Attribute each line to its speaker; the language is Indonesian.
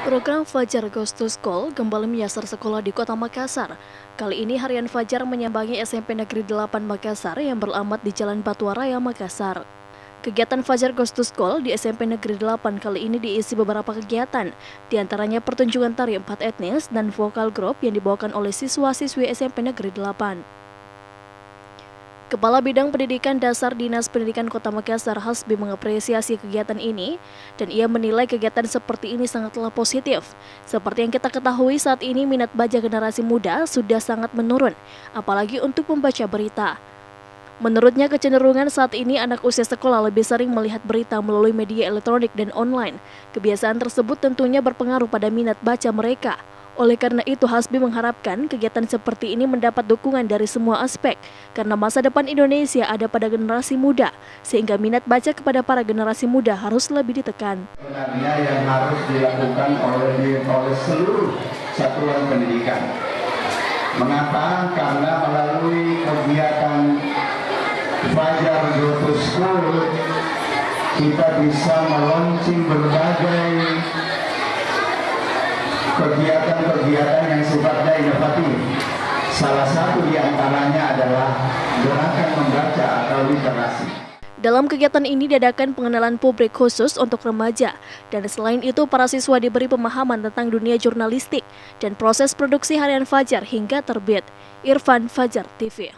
Speaker 1: Program Fajar Goes to School kembali menyasar sekolah di Kota Makassar. Kali ini Harian Fajar menyambangi SMP Negeri 8 Makassar yang beralamat di Jalan Batuaraya, Makassar. Kegiatan Fajar Goes to School di SMP Negeri 8 kali ini diisi beberapa kegiatan, di antaranya pertunjukan tari 4 etnis dan vokal grup yang dibawakan oleh siswa-siswi SMP Negeri 8. Kepala Bidang Pendidikan Dasar Dinas Pendidikan Kota Makassar Hasbi mengapresiasi kegiatan ini dan ia menilai kegiatan seperti ini sangatlah positif. Seperti yang kita ketahui saat ini minat baca generasi muda sudah sangat menurun, apalagi untuk membaca berita. Menurutnya kecenderungan saat ini anak usia sekolah lebih sering melihat berita melalui media elektronik dan online. Kebiasaan tersebut tentunya berpengaruh pada minat baca mereka. Oleh karena itu, Hasbi mengharapkan kegiatan seperti ini mendapat dukungan dari semua aspek, karena masa depan Indonesia ada pada generasi muda, sehingga minat baca kepada para generasi muda harus lebih ditekan.
Speaker 2: Sebenarnya yang harus dilakukan oleh seluruh satuan pendidikan. Mengapa? Karena melalui kegiatan Fajar Goes to School, kita bisa melaunching berbagai kegiatan-kegiatan yang sifatnya inovatif. Salah satu di antaranya adalah gerakan membaca atau literasi.
Speaker 1: Dalam kegiatan ini diadakan pengenalan publik khusus untuk remaja, dan selain itu para siswa diberi pemahaman tentang dunia jurnalistik dan proses produksi Harian Fajar hingga terbit. Irfan, Fajar TV.